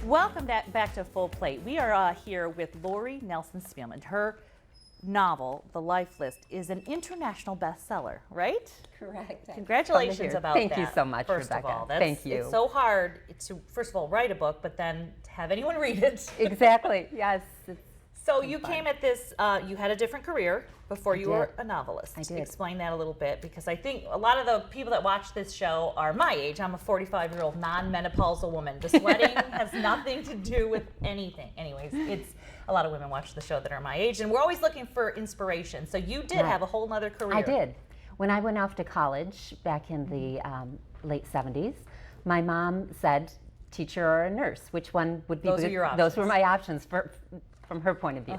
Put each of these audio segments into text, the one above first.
Welcome back to Full Plate. We are here with Lori Nelson Spielman. Her novel, The Life List, is an international bestseller, right? Correct. Congratulations about that. Thank you so much, first Rebecca. of all. Thank you. It's so hard to, first of all, write a book, but then to have anyone read it. Exactly, yes. So you came at this, you had a different career before you were a novelist. I did. Explain that a little bit, because I think a lot of the people that watch this show are my age. I'm a 45-year-old non-menopausal woman. The sweating has nothing to do with anything. Anyways, it's a lot of women watch the show that are my age, and we're always looking for inspiration. So you did have a whole nother career. I did. When I went off to college back in the late 70s, my mom said, teacher or a nurse, which one would be Those are your options. Those were my options from her point of view.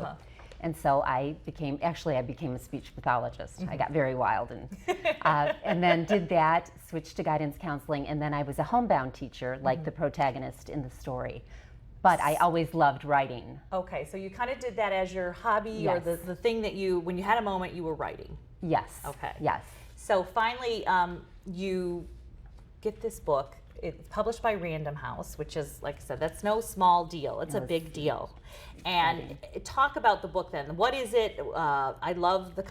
And so I became a speech pathologist. I got very wild and then did that, switched to guidance counseling, and then I was a homebound teacher, like the protagonist in the story. But I always loved writing. Okay, so you kind of did that as your hobby, or the thing that you, when you had a moment, you were writing. Yes. Okay. Yes. So finally, you get this book. It's published by Random House, which is, like I said, that's no small deal. It's a big deal. And talk about the book then. What is it? I love the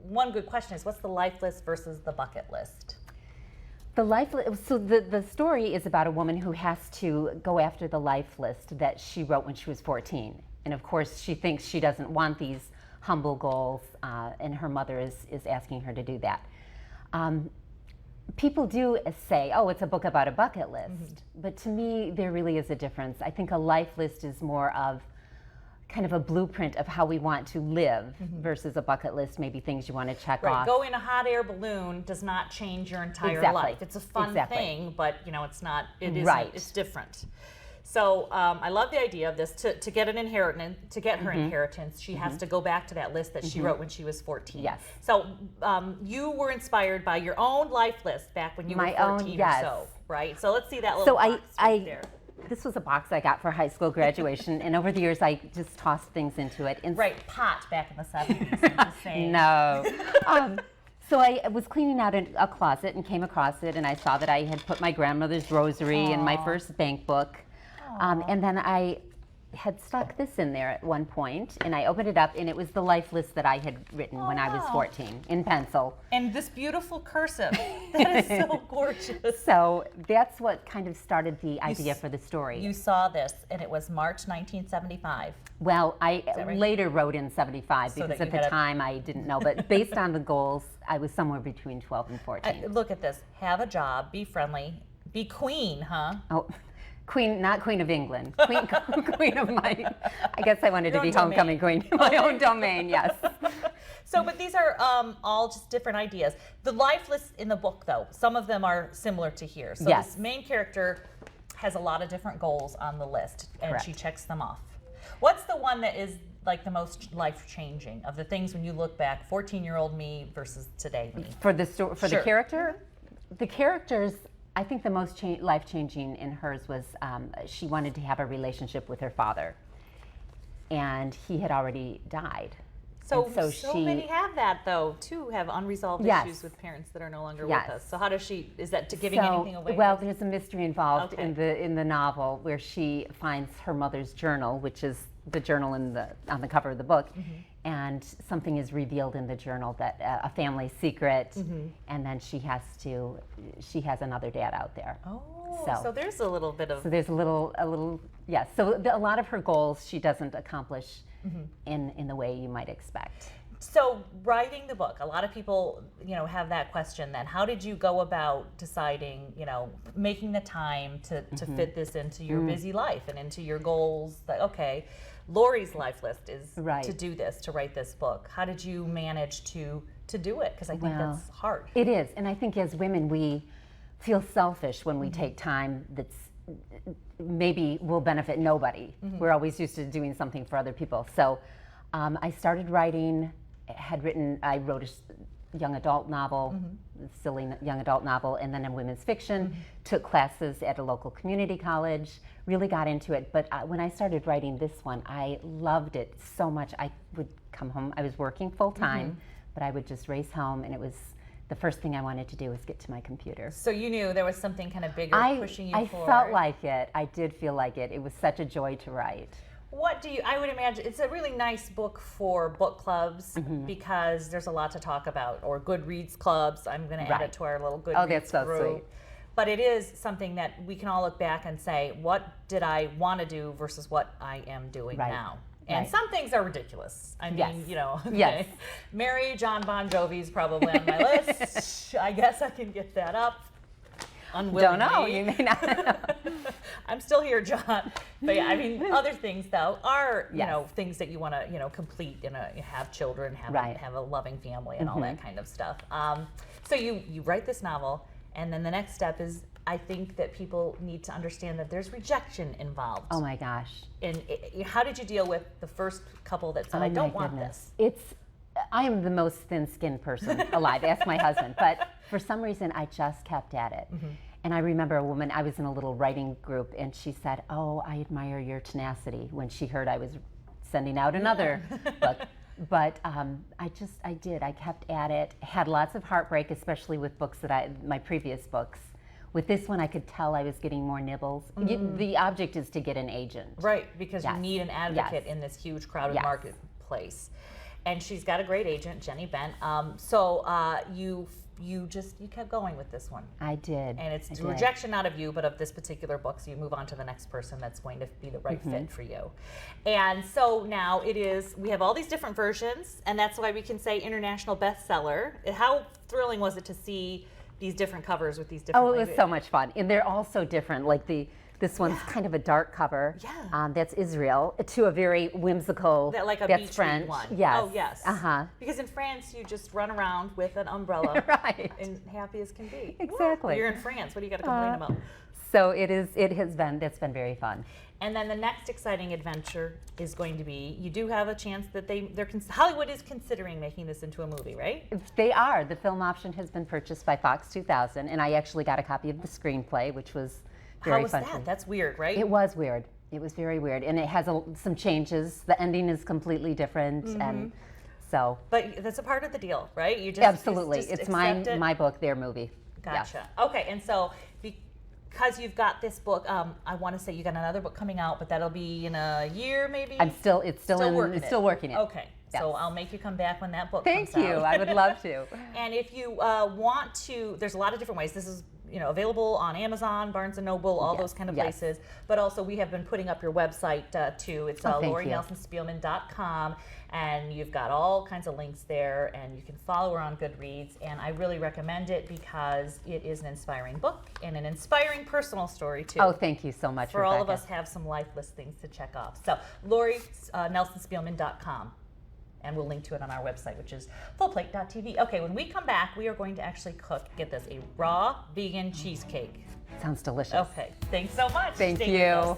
one good question is, what's the life list versus the bucket list? So the story is about a woman who has to go after the life list that she wrote when she was 14. And of course, she thinks she doesn't want these humble goals, and her mother is asking her to do that. People do say, oh, it's a book about a bucket list. But to me, there really is a difference. I think a life list is more of kind of a blueprint of how we want to live versus a bucket list, maybe things you want to check off. Go in a hot air balloon does not change your entire life. It's a fun thing, but you know, it's not, it isn't, it's different. So I love the idea of this. To get an inheritance, to get her inheritance, she has to go back to that list that she wrote when she was 14. Yes. So you were inspired by your own life list back when you were 14 or so, right? So let's see that little box right there. This was a box I got for high school graduation, and over the years I just tossed things into it. Pot back in the 70s, I'm just saying. No. So I was cleaning out a closet and came across it, and I saw that I had put my grandmother's rosary and my first bank book. And then I had stuck this in there at one point, and I opened it up, and it was the life list that I had written when I was 14 in pencil. And this beautiful cursive. That is so gorgeous. So that's what kind of started the idea for the story. You saw this, and it was March 1975. Well, I later wrote in 75 because at the time I didn't know, but based on the goals, I was somewhere between 12 and 14. Look at this. Have a job, be friendly, be queen, huh? Oh. Queen, not Queen of England. Queen of my, I guess I wanted to be homecoming queen. My own domain, yes. So, but these are all just different ideas. The life lists in the book, though, some of them are similar to here. So this main character has a lot of different goals on the list, and she checks them off. What's the one that is like the most life-changing of the things when you look back, 14-year-old me versus today me? For the the character? The characters, I think the most life-changing in hers was she wanted to have a relationship with her father, and he had already died. So many have that, though, too, have unresolved issues with parents that are no longer with us. So how does she, is that giving anything away? Well, there's a mystery involved in the novel where she finds her mother's journal, which is the journal on the cover of the book, and something is revealed in the journal that a family secret, and then she has another dad out there. So there's a little bit of. So there's a little, yes. So a lot of her goals she doesn't accomplish in the way you might expect. So writing the book, a lot of people, have that question then. How did you go about deciding, making the time to fit this into your busy life and into your goals that, okay, Lori's life list is to do this, to write this book. How did you manage to do it? Because I think that's hard. It is, and I think as women we feel selfish when we take time that's maybe will benefit nobody. We're always used to doing something for other people. So I started writing, I wrote a young adult novel, silly young adult novel, and then in women's fiction, took classes at a local community college, really got into it. But when I started writing this one, I loved it so much. I would come home, I was working full time, but I would just race home, and it was the first thing I wanted to do was get to my computer. So you knew there was something kind of bigger pushing you I forward. felt like it. I did feel like it. It was such a joy to write. What do you, I would imagine, it's a really nice book for book clubs because there's a lot to talk about, or Goodreads clubs. I'm going to add it to our little Goodreads that's so group. sweet. But it is something that we can all look back and say, what did I want to do versus what I am doing now? And some things are ridiculous. I mean, you know, Yes. Mary John Bon Jovi's probably on my list. I guess I can get that up. Unwillingly. Don't know. You may not. I'm still here, John. But yeah, I mean, other things though are you know things that you want to complete and have children, have a loving family, and all that kind of stuff. So you write this novel, and then the next step is, I think that people need to understand that there's rejection involved. Oh my gosh. And how did you deal with the first couple that said, I don't want this? I am the most thin-skinned person alive. Ask my husband. But for some reason, I just kept at it. And I remember a woman, I was in a little writing group, and she said, oh, I admire your tenacity, when she heard I was sending out another book. But I did. I kept at it. Had lots of heartbreak, especially with books my previous books. With this one, I could tell I was getting more nibbles. The object is to get an agent. Right, because you need an advocate in this huge crowded marketplace. And she's got a great agent, Jenny Bent. So you kept going with this one. I did. And it's rejection not of you, but of this particular book. So you move on to the next person that's going to be the right fit for you. And so now we have all these different versions, and that's why we can say international bestseller. How thrilling was it to see these different covers with these different it was so much fun. And they're all so different. Like this one's kind of a dark cover. Yeah. That's Israel, to a very whimsical, like a that's beach French. one. Yes. Oh, yes. Because in France, you just run around with an umbrella and happy as can be. Exactly. You're in France. What do you got to complain about? So it's been very fun. And then the next exciting adventure is going to be, you do have a chance that Hollywood is considering making this into a movie, right? They are. The film option has been purchased by Fox 2000, and I actually got a copy of the screenplay, which was very fun. How was that? That's weird, right? It was weird. It was very weird, and it has some changes. The ending is completely different, and so. But that's a part of the deal, right? You just absolutely. Just it's my book, their movie. Gotcha. Yes. Okay, and so because you've got this book, I want to say you got another book coming out, but that'll be in a year, maybe. It's still working it. Okay. Yes. So I'll make you come back when that book comes out. Thank you. I would love to. And if you want to, there's a lot of different ways. This is available on Amazon, Barnes & Noble, all those kind of places. But also we have been putting up your website too. It's LoriNelsonSpielman.com. And you've got all kinds of links there, and you can follow her on Goodreads. And I really recommend it because it is an inspiring book and an inspiring personal story too. Oh, thank you so much, For Rebecca. all of us have some lifeless things to check off. So LoriNelsonSpielman.com. And we'll link to it on our website, which is fullplate.tv. Okay, when we come back, we are going to actually cook, get this, a raw vegan cheesecake. Sounds delicious. Okay, thanks so much. Thank Stay you. with us.